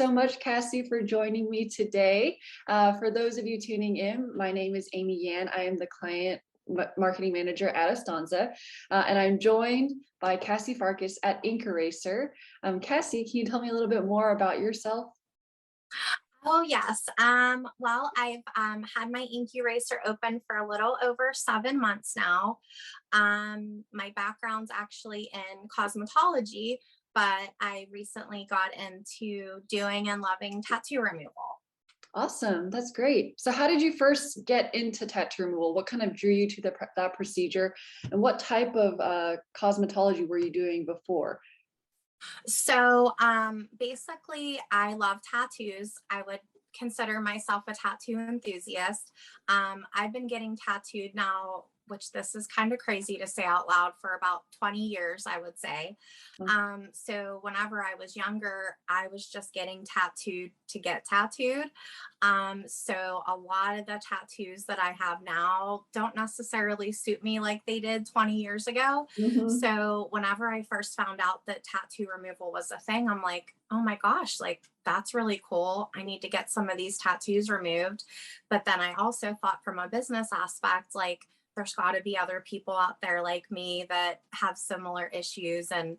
so much, Cassie, for joining me today. For those of you tuning in, my name is Amy Yan. I am the client marketing manager at Estanza, and I'm joined by Cassie Farkas at Ink Eraser. Cassie, can you tell me a little bit more about yourself? Oh, yes. Well, I've had my ink eraser open for a little over 7 months now. My background's actually in cosmetology, but I recently got into doing and loving tattoo removal. Awesome, that's great. So how did you first get into tattoo removal? What kind of drew you to that procedure? And what type of cosmetology were you doing before? Basically, I love tattoos. I would consider myself a tattoo enthusiast. I've been getting tattooed now, which this is kind of crazy to say out loud, for about 20 years, I would say. So whenever I was younger, I was just getting tattooed to get tattooed. So a lot of the tattoos that I have now don't necessarily suit me like they did 20 years ago. Mhm. So whenever I first found out that tattoo removal was a thing, I'm like, oh my gosh, like that's really cool. I need to get some of these tattoos removed. But then I also thought from a business aspect, like there's got to be other people out there like me that have similar issues and,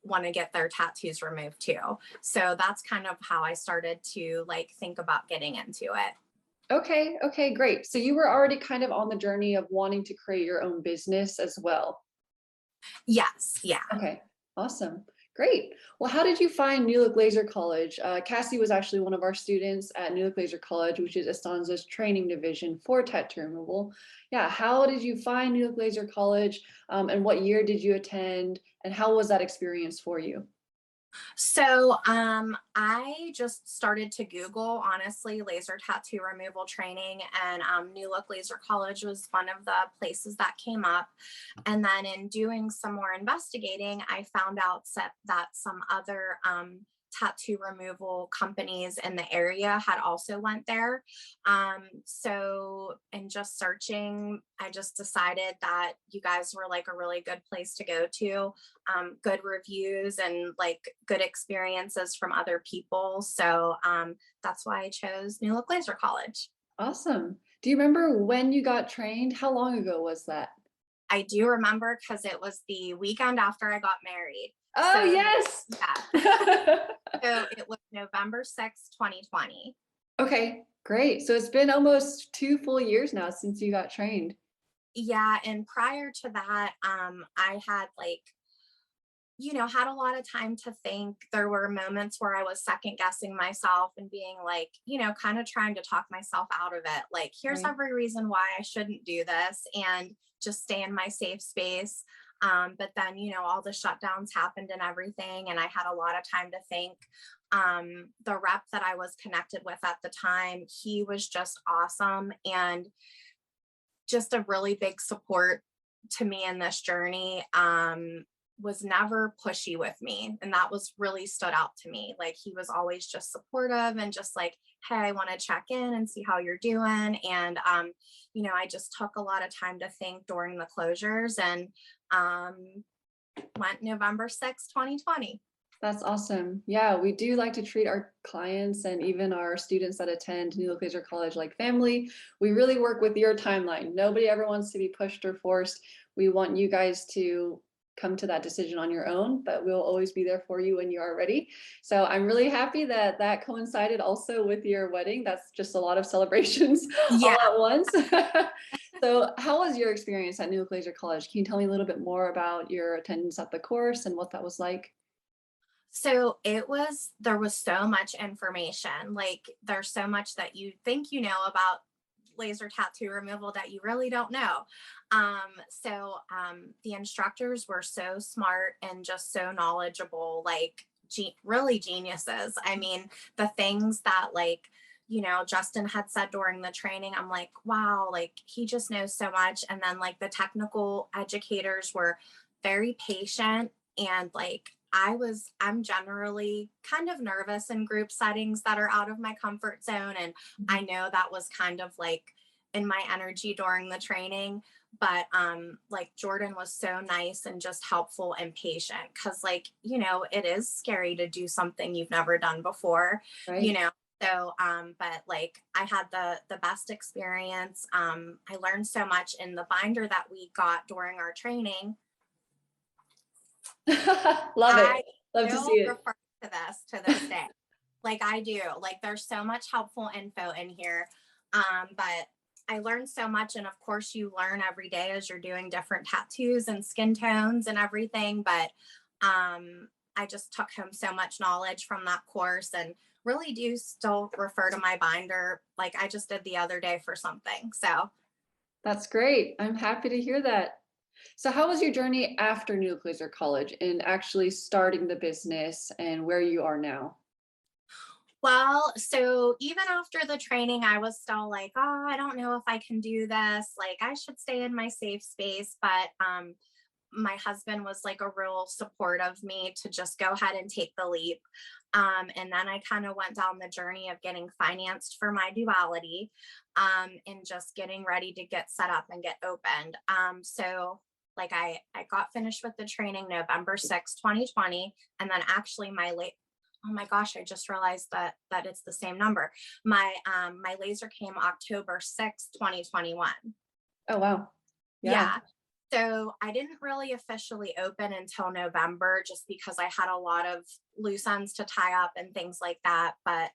want to get their tattoos removed too. So that's kind of how I started to like think about getting into it. Okay, great. So you were already kind of on the journey of wanting to create your own business as well. Yes. Yeah. Okay, awesome. Great. Well, how did you find New Look Laser College? Cassie was actually one of our students at New Look Laser College, which is Estanza's training division for tattoo removal. Yeah, how did you find New Look Laser College, and what year did you attend, and how was that experience for you? I just started to Google, honestly, laser tattoo removal training, and New Look Laser College was one of the places that came up. And then in doing some more investigating, I found out that some other tattoo removal companies in the area had also went there. So in just searching, I just decided that you guys were like a really good place to go to. Good reviews and like good experiences from other people. So that's why I chose New Look Laser College. Awesome. Do you remember when you got trained? How long ago was that? I do remember because it was the weekend after I got married. Oh, So yes. yeah, so it was November 6th, 2020. Okay, great. So it's been almost 2 full years now since you got trained. Yeah, and prior to that, I had like, had a lot of time to think. There were moments where I was second guessing myself and being like, kind of trying to talk myself out of it. Like, here's Right. every reason why I shouldn't do this and just stay in my safe space. But then, all the shutdowns happened and everything, and I had a lot of time to think. The rep that I was connected with at the time, he was just awesome and just a really big support to me in this journey. Was never pushy with me, and that was really stood out to me. Like he was always just supportive and just like, hey, I want to check in and see how you're doing. And I just took a lot of time to think during the closures, and went November 6th, 2020. That's awesome. Yeah, we do like to treat our clients and even our students that attend New Look Laser College like family. We really work with your timeline. Nobody ever wants to be pushed or forced. We want you guys to come to that decision on your own, but we'll always be there for you when you are ready. So I'm really happy that that coincided also with your wedding. That's just a lot of celebrations all Yeah. at once. So how was your experience at New Look Laser College? Can you tell me a little bit more about your attendance at the course and what that was like? There was so much information. Like there's so much that you think about laser tattoo removal that you really don't know. The instructors were so smart and just so knowledgeable, like really geniuses. I mean, the things that like, Justin had said during the training, I'm like, wow, like he just knows so much. And then like the technical educators were very patient and like I'm generally kind of nervous in group settings that are out of my comfort zone. And I know that was kind of like in my energy during the training. But like Jordan was so nice and just helpful and patient, because like, you know, it is scary to do something you've never done before, you Right. know. So but like I had the best experience. I learned so much in the binder that we got during our training. Love it. I Love to see still it. refer to this to this day. Like I do. Like there's so much helpful info in here. But I learned so much. And of course, you learn every day as you're doing different tattoos and skin tones and everything. But I just took home so much knowledge from that course, and really do still refer to my binder like I just did the other day for something. So, That's great. I'm happy to hear that. So how was your journey after New York Laser College and actually starting the business and where you are now? well, so even after the training, I was still like, oh, I don't know if I can do this. Like, I should stay in my safe space. But my husband was like a real support of me to just go ahead and take the leap. And then I kind of went down the journey of getting financed for my duality, and just getting ready to get set up and get opened. So like I got finished with the training November 6th, 2020. And then actually oh my gosh, I just realized that it's the same number. My laser came October 6th, 2021. Oh, wow. Yeah. Yeah. So I didn't really officially open until November, just because I had a lot of loose ends to tie up and things like that. But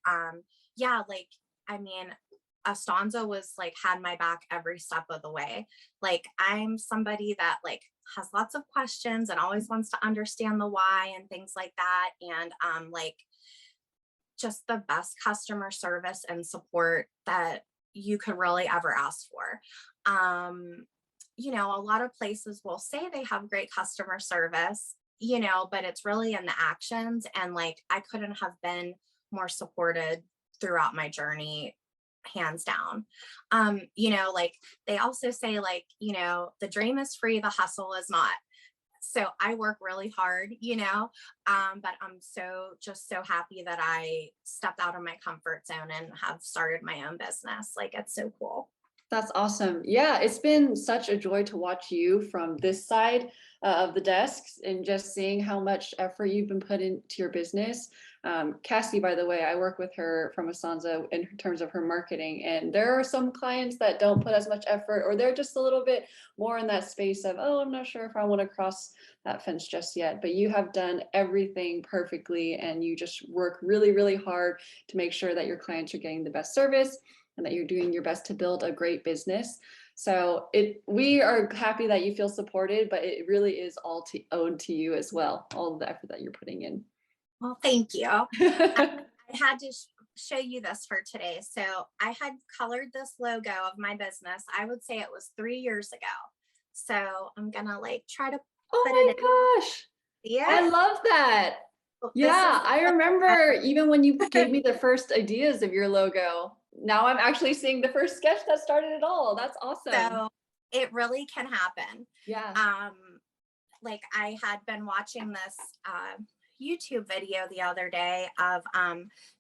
yeah, like I mean, Astanza was like had my back every step of the way. Like I'm somebody that like has lots of questions and always wants to understand the why and things like that. And like just the best customer service and support that you could really ever ask for. Um, you know, a lot of places will say they have great customer service, you know, but it's really in the actions. And like, I couldn't have been more supported throughout my journey, hands down. You know, like they also say, like, you know, the dream is free, the hustle is not. So I work really hard, you know, but I'm just so happy that I stepped out of my comfort zone and have started my own business. Like, it's so cool. That's awesome. Yeah, it's been such a joy to watch you from this side of the desks and just seeing how much effort you've been put into your business. Cassie, by the way, I work with her from Asanza in terms of her marketing, and there are some clients that don't put as much effort, or they're just a little bit more in that space of, oh, I'm not sure if I want to cross that fence just yet. But you have done everything perfectly, and you just work really, really hard to make sure that your clients are getting the best service and that you're doing your best to build a great business. So we are happy that you feel supported, but it really is all owed to you as well, all of the effort that you're putting in. Well, thank you. I had to show you this for today. So I had colored this logo of my business. I would say it was 3 years ago. So I'm gonna like try to put it in. Oh my gosh, Yeah. I love that. This is Yeah, I remember even when you gave me the first ideas of your logo. Now I'm actually seeing the first sketch that started it all. That's awesome. so it really can happen. Yeah. Um, like I had been watching this YouTube video the other day of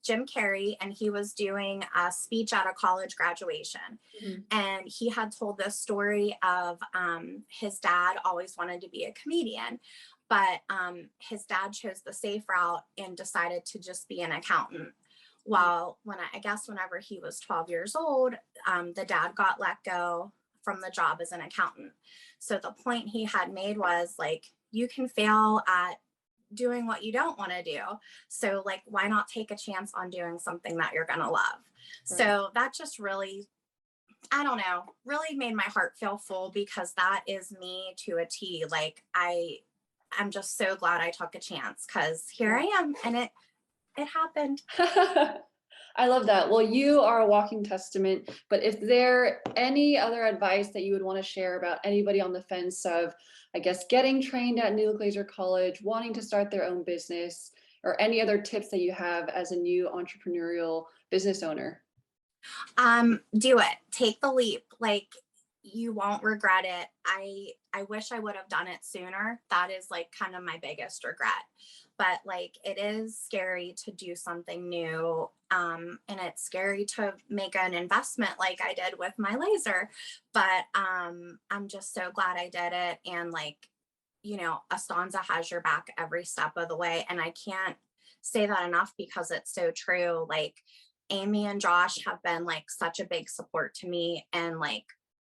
Jim Carrey, and he was doing a speech at a college graduation. Mhm. And he had told this story of his dad always wanted to be a comedian, but his dad chose the safe route and decided to just be an accountant. Well, I guess whenever he was 12 years old, the dad got let go from the job as an accountant. So the point he had made was like, you can fail at doing what you don't want to do. So like, why not take a chance on doing something that you're going to love? Right. So that just really, I don't know, really made my heart feel full, because that is me to a T. Like I'm just so glad I took a chance, because here I am, and it happened. I love that. Well, you are a walking testament, but if there any other advice that you would want to share about anybody on the fence of, I guess, getting trained at New Laser College, wanting to start their own business, or any other tips that you have as a new entrepreneurial business owner? Do it. Take the leap. Like, You won't regret it. I wish I would have done it sooner. That is like kind of my biggest regret. But like it is scary to do something new. And it's scary to make an investment like I did with my laser. But I'm just so glad I did it. And like, Astanza has your back every step of the way. And I can't say that enough because it's so true. Like Amy and Josh have been like such a big support to me, and like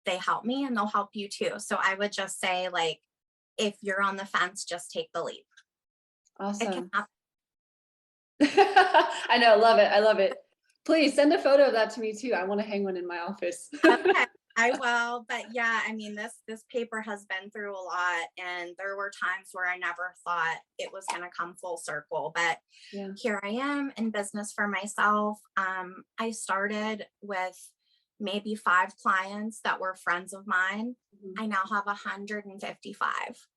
they help me and they'll help you too. So I would just say, like, if you're on the fence, just take the leap. It can Awesome. happen. I know, love it. I love it. Please send a photo of that to me too. I want to hang one in my office. Okay, I will. But yeah, I mean, this paper has been through a lot, and there were times where I never thought it was going to come full circle. But Yeah. here I am in business for myself. I started with maybe 5 clients that were friends of mine. Mhm. I now have 155.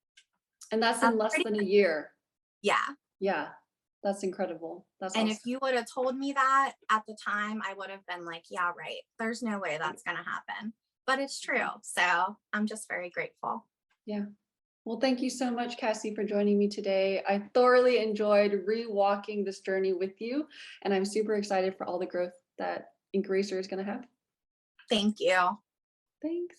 And that's in That's less pretty, than a year. yeah. Yeah. That's incredible. That's And if awesome. you would have told me that at the time, I would have been like, yeah, right. There's no way that's going to happen. But it's true. So I'm just very grateful. Yeah. Well, thank you so much, Cassie, for joining me today. I thoroughly enjoyed re-walking this journey with you, and I'm super excited for all the growth that Ink Racer is going to have. Thank you. Thanks.